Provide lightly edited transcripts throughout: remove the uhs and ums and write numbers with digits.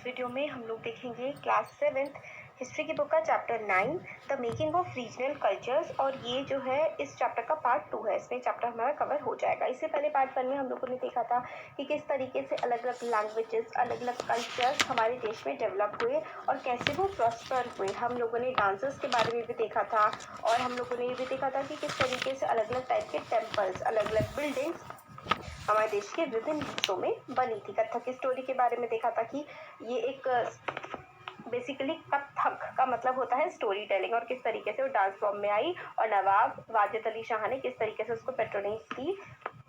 Video में हम लोग देखेंगे क्लास 7th हिस्ट्री की बुक का chapter 9 the making of regional cultures. और ये जो है इस चैप्टर का पार्ट 2 है। इसमें चैप्टर हमारा कवर हो जाएगा। इससे पहले पार्ट 1 में हम लोगों ने देखा था कि किस तरीके से अलग अलग लैंग्वेजेस, अलग अलग कल्चर्स हमारे देश में डेवलप हुए और कैसे वो प्रॉस्पर हुए। हम लोगों ने डांसेस के बारे में भी देखा था और हम लोगों ने ये भी देखा था कि किस तरीके से अलग अलग टाइप के टेम्पल्स, अलग अलग बिल्डिंग्स हमारे देश के विभिन्न हिस्सों में बनी थी। कथक की स्टोरी के बारे में देखा था कि ये एक बेसिकली कथक का मतलब होता है स्टोरी टेलिंग, और किस तरीके से वो डांस फॉर्म में आई और नवाब वाजिद अली शाह ने किस तरीके से उसको पेट्रोनाइज की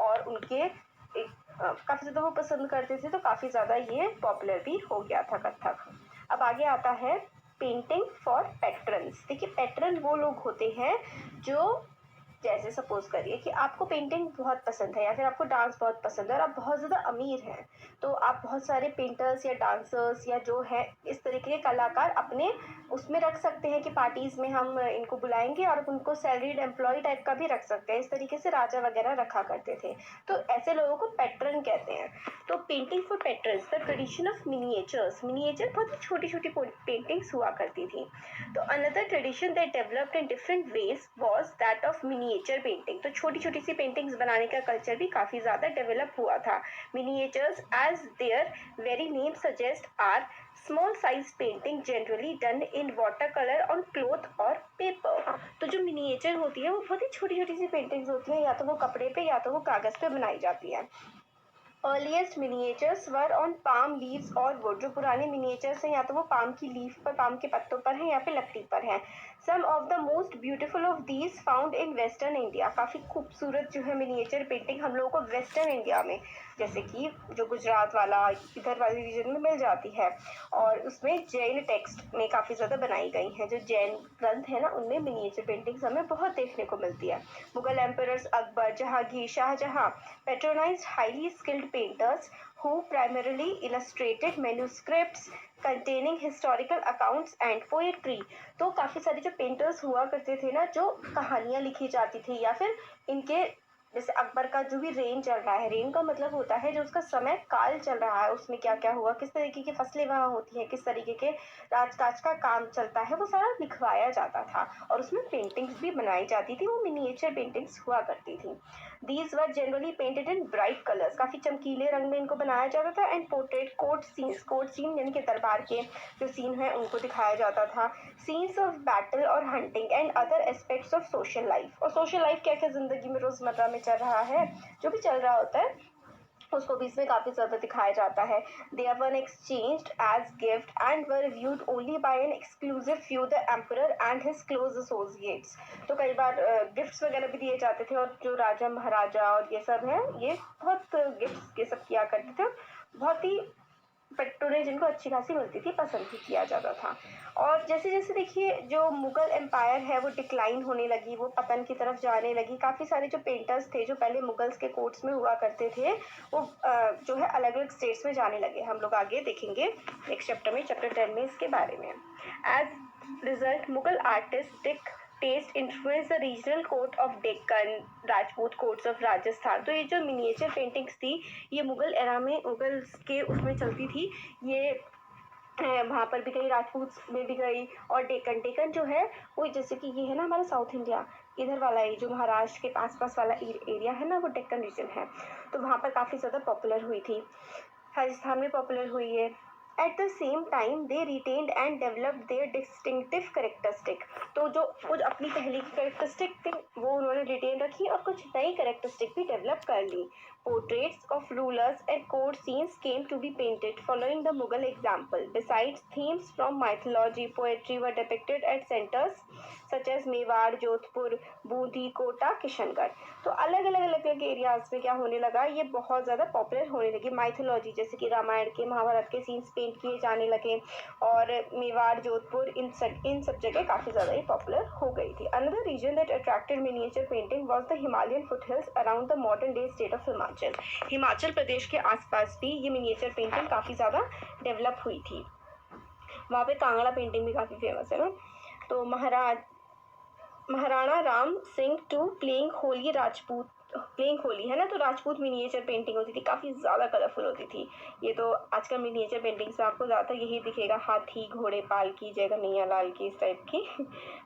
और उनके काफ़ी ज़्यादा वो पसंद करते थे, तो काफ़ी ज़्यादा ये पॉपुलर भी हो गया था कथक। अब आगे आता है पेंटिंग फॉर पैट्रन्स। देखिए, पैट्रन वो लोग होते हैं जो, जैसे सपोज करिए कि आपको पेंटिंग बहुत पसंद है या फिर आपको डांस बहुत पसंद है और आप बहुत ज़्यादा अमीर हैं, तो आप बहुत सारे पेंटर्स या डांसर्स या जो है इस तरीके के कलाकार अपने उसमें रख सकते हैं कि पार्टीज़ में हम इनको बुलाएंगे और उनको सैलरीड एम्प्लॉय टाइप का भी रख सकते हैं। इस तरीके से राजा वगैरह रखा करते थे, तो ऐसे लोगों को पैट्रन कहते हैं। तो painting for patrons, the tradition of miniatures. Miniature बहुत ही छोटी छोटी पेंटिंग्स हुआ करती थी। तो another tradition that developed in different ways was that of miniature painting. तो छोटी छोटी सी पेंटिंग्स बनाने का कल्चर भी काफ़ी ज़्यादा डेवलप हुआ था। Miniatures, as their very name suggest, are small size painting generally done in water colour on cloth और पेपर। तो जो मिनिएचर होती है वो बहुत ही छोटी छोटी सी पेंटिंग्स होती है, या तो वो कपड़े पे या तो वो कागज़ पे बनाई जाती है। Earliest miniatures were on palm leaves और वुड। जो पुराने मिनिएचर्स हैं या तो वो पाम की लीफ पर, पाम के पत्तों पर हैं या फिर लकड़ी पर हैं। Some of the most beautiful of these found in western India. काफ़ी खूबसूरत जो है मिनिएचर पेंटिंग हम लोगों को वेस्टर्न इंडिया में, जैसे कि जो गुजरात वाला इधर वाले रीजन में मिल जाती है, और उसमें जैन टेक्स्ट में काफ़ी ज़्यादा बनाई गई हैं। जो जैन ग्रंथ है ना, उनमें मिनिएचर पेंटिंग्स हमें बहुत देखने को मिलती है। Mughal emperors Akbar, Jahangir, Shahjahan patronized highly skilled painters who primarily illustrated manuscripts containing historical accounts and poetry। तो काफ़ी सारे जो पेंटर्स हुआ करते थे ना, जो कहानियाँ लिखी जाती थी या फिर इनके, जैसे अकबर का जो भी रेन चल रहा है, रेन का मतलब होता है जो उसका समय काल चल रहा है, उसमें क्या क्या हुआ, किस तरीके की फसलें वहाँ होती हैं, किस तरीके के राजकाज का काम चलता है, वो सारा लिखवाया जाता था और उसमें पेंटिंग्स भी बनाई जाती थी। वो मिनिएचर पेंटिंग्स हुआ करती थी। These were generally painted in bright colors। काफ़ी चमकीले रंग में इनको बनाया जाता था। And portrait court scenes, court scene यानी कि दरबार के जो सीन है उनको दिखाया जाता था। सीन्स ऑफ बैटल और hunting and other aspects of social life. और सोशल लाइफ क्या क्या ज़िंदगी में रोज़मर्रा में चल रहा है, जो भी चल रहा होता है उसको भी इसमें काफ़ी ज़्यादा दिखाया जाता है। They are one exchanged as gift and were viewed only by an exclusive few the emperor and his close associates. तो कई बार गिफ्ट्स वगैरह भी दिए जाते थे, और जो राजा महाराजा और ये सब हैं, ये बहुत गिफ्ट्स ये सब किया करते थे। बहुत ही पेट्रोनेज जिनको अच्छी खासी मिलती थी, पसंद भी किया जाता था। और जैसे जैसे देखिए जो मुगल एम्पायर है वो डिक्लाइन होने लगी, वो पतन की तरफ जाने लगी। काफ़ी सारे जो पेंटर्स थे जो पहले मुगल्स के कोर्ट्स में हुआ करते थे, वो जो है अलग अलग स्टेट्स में जाने लगे। हम लोग आगे देखेंगे नेक्स्ट चैप्टर में, चैप्टर 10 में इसके बारे में। As result Mughal artistic taste influence the regional court of Deccan, Rajput courts of Rajasthan. तो ये जो मिनिएचर पेंटिंग्स थी ये मुगल एरा में, मुगल्स के उसमें चलती थी। ये वहाँ पर भी गई, राजपूत में भी गई, और डेक्कन, डेक्कन जो है वो जैसे कि ये है ना हमारा साउथ इंडिया, इधर वाला ये जो महाराष्ट्र के आसपास वाला एरिया है ना, वो डेक्कन रीजन है। तो वहाँ पर काफ़ी ज़्यादा पॉपुलर हुई थी। राजस्थान में पॉपुलर हुई है। At the same time they retained and developed their distinctive characteristic. तो जो कुछ अपनी पहले की करेक्टरिस्टिक थी वो उन्होंने रिटेन रखी और कुछ नई करेक्टरिस्टिक भी डेवलप कर ली। Portraits of rulers and court scenes came to be painted following the Mughal example. Besides, themes from mythology, poetry were depicted at centers such as Mewar, Jodhpur, Bundi, Kota, Kishangarh. तो अलग अलग एरियाज में क्या होने लगा, ये बहुत ज़्यादा पॉपुलर होने लगी। माइथोलॉजी जैसे कि रामायण के, महाभारत के सीन्स पेंट किए जाने लगे, और मेवाड़, जोधपुर, इन सब जगह काफ़ी ज़्यादा ये पॉपुलर हो गई थी। Another region that attracted miniature painting was the Himalayan foothills around the modern day state of Himachal. Himachal Pradesh के आसपास भी ये मिनिएचर पेंटिंग काफ़ी ज़्यादा डेवलप हुई थी। वहाँ पे कांगड़ा पेंटिंग भी काफ़ी फेमस है ना। तो Maharana Ram Singh two playing Holi playing Holi है ना, तो राजपूत मिनिएचर पेंटिंग होती थी, काफ़ी ज़्यादा कलरफुल होती थी। ये तो आजकल मिनिएचर पेंटिंग्स में आपको ज़्यादातर यही दिखेगा, हाथी घोड़े पालकी जय कन्हैया लाल की, इस टाइप की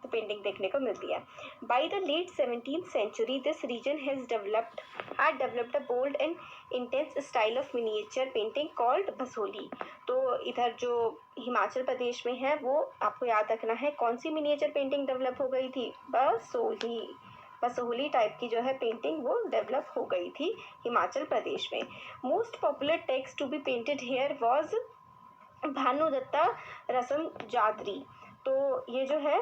तो पेंटिंग देखने को मिलती है। By the late 17th century this region had developed a bold and intense style of miniature painting called Basoli. तो इधर जो हिमाचल प्रदेश में है वो आपको याद रखना है, कौन सी मिनिएचर पेंटिंग डेवलप हो गई थी, बसोली टाइप की जो है पेंटिंग वो डेवलप हो गई थी हिमाचल प्रदेश में। Most popular text to be painted here was Bhanudatta रसम जादरी। तो ये जो है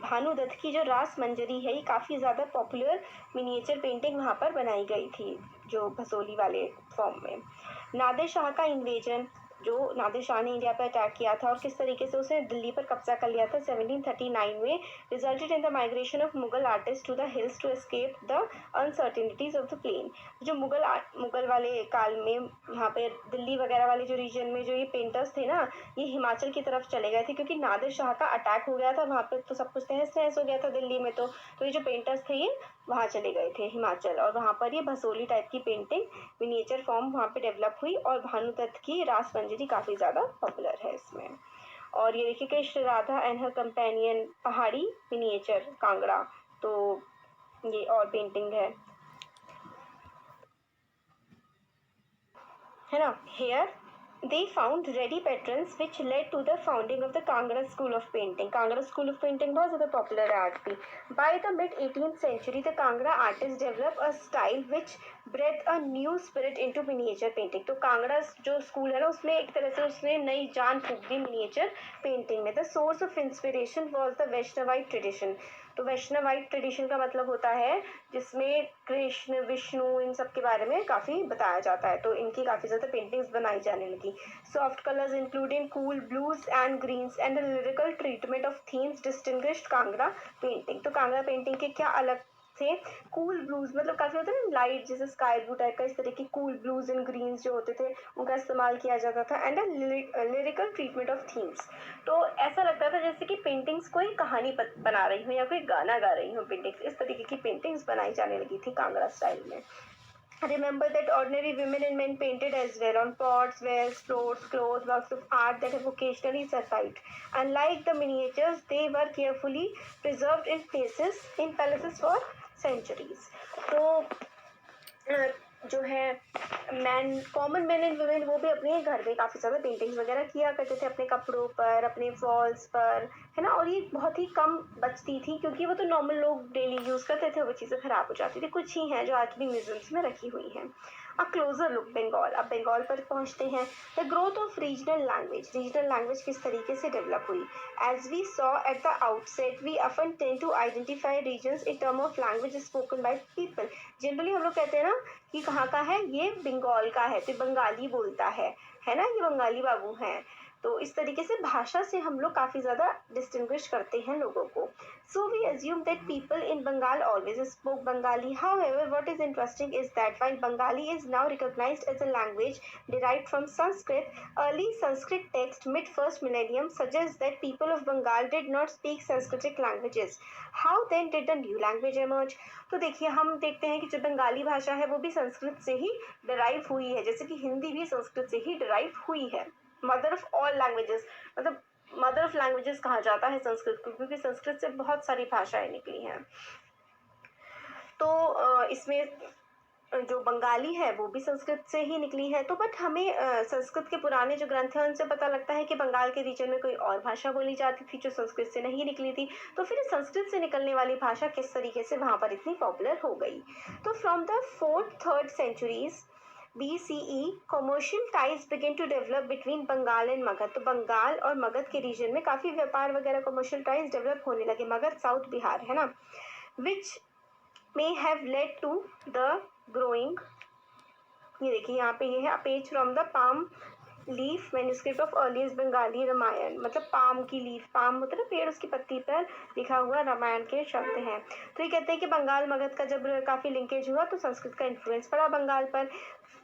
भानुदत्त की जो रास मंजरी है, ये काफ़ी ज़्यादा पॉपुलर मिनिएचर पेंटिंग वहाँ पर बनाई गई थी, जो भसोली वाले फॉर्म में। नादिर शाह का इन्वेजन, जो नादिर शाह ने इंडिया पर अटैक किया था और किस तरीके से उसने दिल्ली पर कब्जा कर लिया था 1739 में, resulted in the migration of Mughal artist to the hills to escape the uncertainties of the plain. जो मुगल वाले काल में यहाँ पे दिल्ली वगैरह वाले जो रीजन में जो ये पेंटर्स थे ना, ये हिमाचल की तरफ चले गए थे, क्योंकि नादिर शाह का अटैक हो गया था वहाँ पे, तो सब कुछ तहस नहस हो गया था दिल्ली में। तो ये जो पेंटर्स थे ये वहाँ चले गए थे हिमाचल, और वहाँ पर ये भसोली टाइप की पेंटिंग मिनिएचर फॉर्म वहाँ पे डेवलप हुई, और भानुदत्त की रास मंजरी काफ़ी ज़्यादा पॉपुलर है इसमें। और ये देखिए Krishna Radha and her companion Pahari miniature Kangra, तो ये और पेंटिंग है ना। Here they found ready patterns which led to the founding of the Kangra School of Painting. Kangra School of Painting बहुत ज़्यादा popular है आज भी। By the mid 18th century, the Kangra artists developed a style which breathed a new spirit into miniature painting. तो कांगड़ा जो school है ना, उसमें एक तरह से उसने नई जान फूंक दी मिनिएचर पेंटिंग में। The source of inspiration was the Vaishnavite tradition. तो वैष्णवाइट ट्रेडिशन का मतलब होता है जिसमें कृष्ण विष्णु इन सब के बारे में काफ़ी बताया जाता है, तो इनकी काफ़ी ज़्यादा पेंटिंग्स बनाई जाने लगी। Soft colours including cool blues and greens and the lyrical treatment of themes distinguished Kangra painting. तो कांगड़ा पेंटिंग के क्या अलग थे? कूल ब्लूज मतलब काफ़ी होता है ना लाइट, जैसे स्काई ब्लू टाइप का, इस तरह की कूल ब्लूज एंड ग्रीन्स जो होते थे उनका इस्तेमाल किया जाता था। And lyrical treatment of themes, तो ऐसा लगता था जैसे कि पेंटिंग्स कोई कहानी बना रही हूँ या कोई गाना गा रही हूँ पेंटिंग्स, इस तरीके की पेंटिंग्स बनाई जाने लगी थी कांगड़ा स्टाइल में। Remember that ordinary women and men painted as well on pots, wells, floors, clothes, works of art that have occasionally survived. Unlike the miniatures, they were carefully preserved in palaces for centuries. तो जो है common man and women वो भी अपने घर में काफ़ी ज़्यादा पेंटिंग्स वगैरह किया करते थे अपने कपड़ों पर, अपने वॉल्स पर, है ना। और ये बहुत ही कम बचती थी क्योंकि वो तो नॉर्मल लोग डेली यूज़ करते थे, वो चीज़ें ख़राब हो जाती थी। कुछ ही हैं जो आज भी म्यूजियम्स में रखी हुई हैं। अ क्लोजर लुक बंगाल, अब बंगाल पर पहुंचते हैं। The growth of regional language किस तरीके से डेवलप हुई। As we saw at the outset, we often tend to identify regions in term of language spoken by people. Generally हम लोग कहते हैं ना कि कहाँ का है, ये बंगाल का है, तो बंगाली बोलता है ना, ये बंगाली बाबू हैं। तो इस तरीके से भाषा से हम लोग काफ़ी ज़्यादा डिस्टिंग्विश करते हैं लोगों को। So we assume that people in Bengal always spoke Bengali. However, what is interesting is that while Bengali is now recognized as a language derived from Sanskrit, early Sanskrit text mid-first millennium suggests that people of Bengal did not speak Sanskritic languages. How then did a new language emerge? तो देखिए हम देखते हैं कि जो बंगाली भाषा है वो भी संस्कृत से ही डिराइव हुई है, जैसे कि हिंदी भी संस्कृत से ही डिराइव हुई है। मदर ऑफ ऑल लैंग्वेजेस, मतलब मदर ऑफ लैंग्वेजेस कहा जाता है संस्कृत को, क्योंकि संस्कृत से बहुत सारी भाषाएं निकली हैं। तो इसमें जो बंगाली है वो भी संस्कृत से ही निकली है। तो बट हमें संस्कृत के पुराने जो ग्रंथ हैं उनसे पता लगता है कि बंगाल के रीजन में कोई और भाषा बोली जाती थी जो संस्कृत से नहीं निकली थी। तो फिर संस्कृत से निकलने वाली भाषा किस तरीके से वहाँ पर इतनी पॉपुलर हो गई। तो from the 4th-3rd centuries BCE, commercial ties began to develop between Bengal and Magadh. तो बंगाल और मगध के रीजन में काफ़ी व्यापार वगैरह कमर्शियल टाइज डेवलप होने लगे। मगध साउथ बिहार है ना, विच may have led to the growing, ये देखिए यहाँ पे ये है, a page from the palm leaf manuscript of earliest Bengali Ramayana, मतलब पाम की लीफ, पाम होता है ना पेड़, उसकी पत्ती पर लिखा हुआ रामायण के शब्द हैं। तो ये कहते हैं कि बंगाल मगध का जब काफ़ी लिंकेज हुआ तो संस्कृत का इन्फ्लुएंस पड़ा बंगाल पर।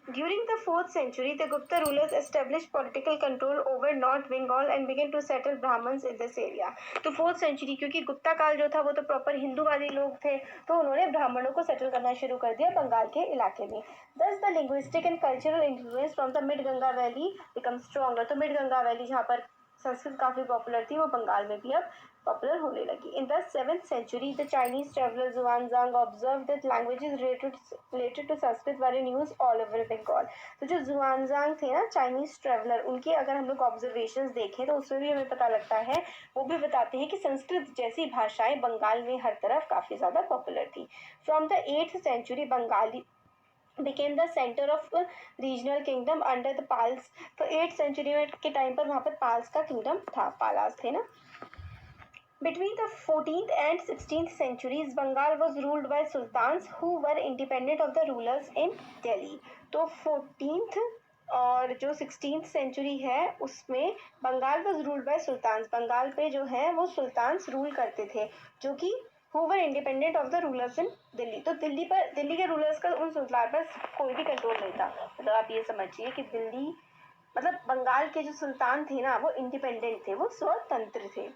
During the 4th century, the Gupta rulers established political control over North Bengal and began to settle Brahmins in this area. तो 4th century, क्योंकि गुप्ता काल जो था वो तो प्रॉपर हिंदूवादी लोग थे, तो उन्होंने ब्राह्मणों को सेटल करना शुरू कर दिया बंगाल के इलाके में। Thus the linguistic and cultural influence from the Mid Ganga Valley becomes stronger. तो मिड गंगा वैली जहाँ पर संस्कृत काफ़ी पॉपुलर थी वो बंगाल में भी अब पॉपुलर होने लगी। In the 7th century, the Chinese traveler Xuanzang observed that languages related to Sanskrit were in use all over Bengal. तो जो जुआनजांग थे ना चाइनीज ट्रेवलर, उनके अगर हम लोग ऑब्जर्वेशंस देखें तो उसमें भी हमें पता लगता है, वो भी बताते हैं कि संस्कृत जैसी भाषाएं बंगाल में हर तरफ काफ़ी ज़्यादा पॉपुलर थी। From the 8th century, Bengali became the center of a regional kingdom under the Pals. तो 8th century के टाइम पर वहाँ पर पाल्स का किंगडम था, पालास थे ना। Between the 14th and 16th centuries, Bengal was ruled by sultans who were independent of the rulers in Delhi. तो 14th और जो 16th सेंचुरी है उसमें Bengal was ruled by sultans, Bengal पे जो है वो सुल्तान्स रूल करते थे, जो कि who were independent of the rulers in Delhi. तो दिल्ली के रूलर्स का उन सुल्तान पर कोई भी कंट्रोल नहीं था। मतलब आप ये समझिए कि दिल्ली मतलब बंगाल के जो सुल्तान थे ना वो इंडिपेंडेंट थे, वो स्वतंत्र थे।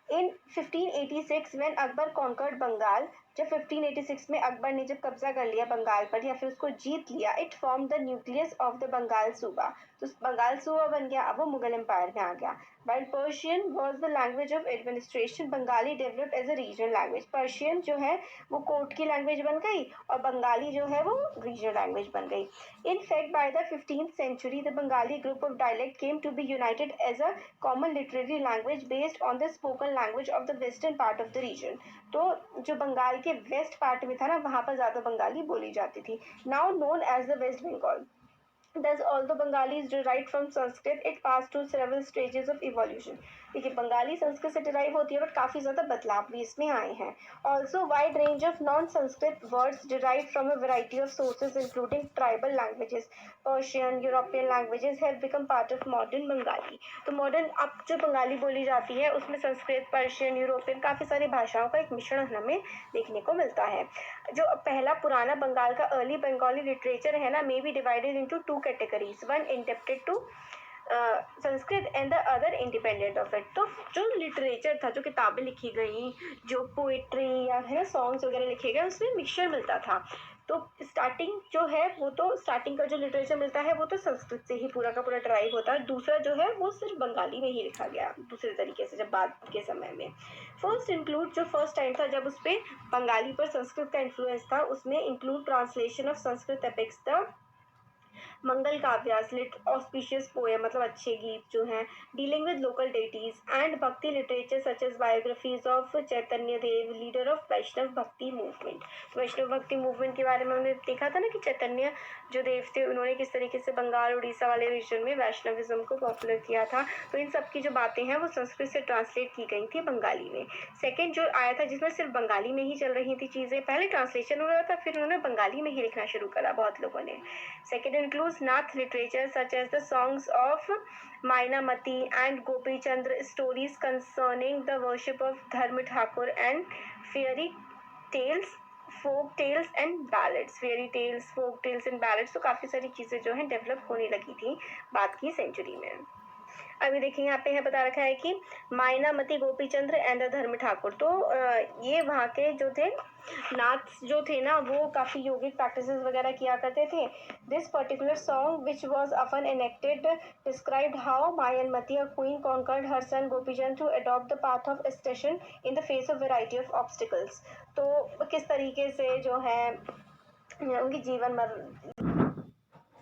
इन 1586 व्हेन अकबर कॉन्कर्ड बंगाल, जब 1586 में अकबर ने जब कब्जा कर लिया बंगाल पर या फिर उसको जीत लिया, it form the nucleus of the Bengal Subah. तो बंगाल सूबा बन गया, अब वो मुगल एम्पायर में आ गया। While Persian was the language of administration, Bengali developed as a regional language. Persian जो है वो कोर्ट की लैंग्वेज बन गई और बंगाली जो है वो रीजनल लैंग्वेज बन गई। In fact, by the 15th century, the Bengali group of dialect came to be united as a common literary language based on the spoken language of the western part of the region. तो जो बंगाल के west part में था ना वहाँ पर ज़्यादा बंगाली बोली जाती थी। Now known as the West Bengal. Thus, although Bengali is derived from Sanskrit, it passed through several stages of evolution. देखिए बंगाली संस्कृत से डिराइव होती है बट काफ़ी ज़्यादा बदलाव भी इसमें आए हैं। Also wide range of non Sanskrit words derive from a variety of sources including tribal languages, Persian, European languages have become part of modern Bengali. तो मॉडर्न अब जो बंगाली बोली जाती है उसमें संस्कृत, पर्शियन, यूरोपियन काफ़ी सारी भाषाओं का एक मिश्रण हमें देखने को मिलता है। जो पहला पुराना बंगाल का अर्ली बंगाली लिटरेचर है ना, may be divided into two categories, one indebted to Sanskrit and the other independent of it. तो जो लिटरेचर था, जो किताबें लिखी गई, जो पोइट्री या है सॉन्ग्स वगैरह लिखे गए, उसमें मिक्सचर मिलता था। तो स्टार्टिंग जो है वो तो स्टार्टिंग का जो लिटरेचर मिलता है वो तो संस्कृत से ही पूरा का पूरा ड्राइव होता है, दूसरा जो है वो सिर्फ बंगाली में ही लिखा गया दूसरे तरीके से जब बाद के समय में। फर्स्ट इंक्लूड, जो फर्स्ट टाइम था जब उस पर बंगाली पर संस्कृत का इन्फ्लुएंस था, उसमें include translation of Sanskrit epics, the Mangalkavyas, auspicious poem मतलब अच्छे गीत जो हैं, dealing with local deities and bhakti literature such as biographies of Chaitanya Dev, leader of Vaishnava bhakti movement. तो वैष्णव भक्ति मूवमेंट के बारे में हमने देखा था ना कि चैतन्य जो देव थे उन्होंने किस तरीके से बंगाल उड़ीसा वाले रीजन में वैष्णविज्म को पॉपुलर किया था। तो इन सब की जो बातें हैं वो संस्कृत से ट्रांसलेट की गई थी बंगाली में। सेकेंड जो आया था जिसमें सिर्फ बंगाली में ही चल रही थी चीज़ें, पहले ट्रांसलेशन हो रहा था फिर उन्होंने बंगाली में ही लिखना शुरू करा बहुत लोगों ने। Second includes Nath literature such as the songs of Mainamati and Gopi Chandra, stories concerning the worship of Dharma Thakur, and fairy tales, folk tales and ballads, fairy tales, folk tales and ballads। तो काफ़ी सारी चीज़ें जो हैं develop होने लगी थी बाद की सेंचुरी में। अभी देखिए यहाँ पे है बता रखा है कि मायनामती, गोपीचंद्र एंड धर्म ठाकुर। तो ये वहाँ के जो थे नाथ जो थे ना वो काफ़ी योगिक प्रैक्टिसेस वगैरह किया करते थे। This particular song which was often enacted described how मायनमती, a queen, conquered her son Gopichandra to adopt the path of ascension in the face of variety of obstacles। तो किस तरीके से जो है उनकी जीवन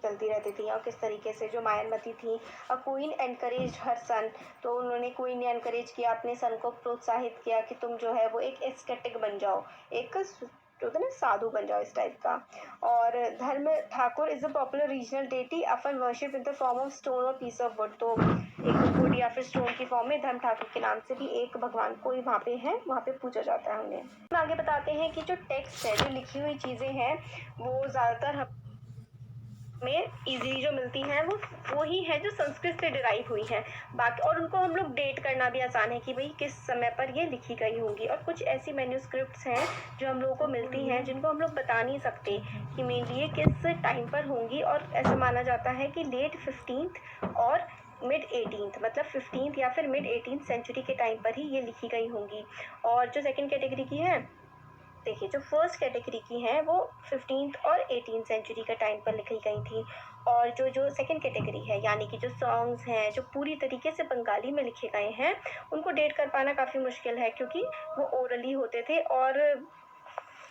चलती रहती थी और किस तरीके से जो मायनमती थी, और क्वीन एनकरेज हर सन, तो उन्होंने क्वीन ने एनकरेज किया अपने सन को, प्रोत्साहित किया कि तुम जो है वो एक एस्केटिक बन जाओ, एक जो होता है ना साधु बन जाओ इस टाइप का। और धर्म Thakur is a popular regional deity often worship in the form of stone और पीस ऑफ वुड। तो एक वुड या फिर स्टोन की फॉर्म में धर्म ठाकुर के नाम से भी एक भगवान कोई वहाँ पे है, वहाँ पे पूजा जाता है उन्हें। आगे बताते हैं कि जो टेक्स्ट है, जो लिखी हुई चीज़ें हैं वो ज़्यादातर में इजीली जो मिलती हैं वो ही है जो संस्कृत से डिराइव हुई हैं। बाकी और उनको हम लोग डेट करना भी आसान है कि भाई किस समय पर ये लिखी गई होंगी। और कुछ ऐसी मैन्यूस्क्रिप्ट्स हैं जो हम लोगों को मिलती हैं जिनको हम लोग बता नहीं सकते कि मेनली ये किस टाइम पर होंगी, और ऐसा माना जाता है कि लेट 15th और मिड 18th, मतलब 15th या फिर मिड 18th सेंचुरी के टाइम पर ही ये लिखी गई होंगी। और जो सेकेंड कैटेगरी की है, देखिए जो फर्स्ट कैटेगरी की हैं वो 15th और 18th सेंचुरी के टाइम पर लिखी गई थी। और जो सेकेंड कैटेगरी है, यानी कि जो सॉन्ग्स हैं जो पूरी तरीके से बंगाली में लिखे गए हैं, उनको डेट कर पाना काफ़ी मुश्किल है, क्योंकि वो ओरली होते थे और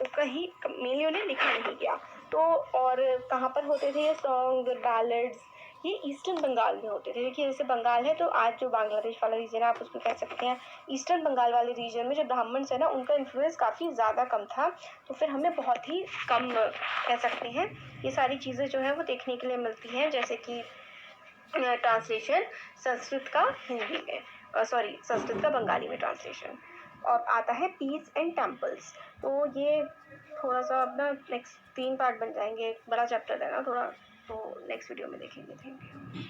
कहीं मेनली उन्हें लिखा नहीं गया। तो और कहाँ पर होते थे ये सॉन्ग बैलेड्स, ये ईस्टर्न बंगाल में होते थे। देखिए जैसे बंगाल है तो आज जो बांग्लादेश वाला रीजन है आप उसको कह सकते हैं। ईस्टर्न बंगाल वाले रीजन में जो ब्राह्मण्स है ना, उनका इन्फ्लुएंस काफ़ी ज़्यादा कम था, तो फिर हमें बहुत ही कम कह सकते हैं ये सारी चीज़ें जो है वो देखने के लिए मिलती हैं। जैसे कि ट्रांसलेशन संस्कृत का हिंदी में, संस्कृत का बंगाली में ट्रांसलेशन। और आता है पीस एंड टेम्पल्स। तो ये थोड़ा सा अपना नेक्स्ट 3 पार्ट बन जाएंगे, बड़ा चैप्टर है ना थोड़ा, तो नेक्स्ट वीडियो में देखेंगे। Thank you.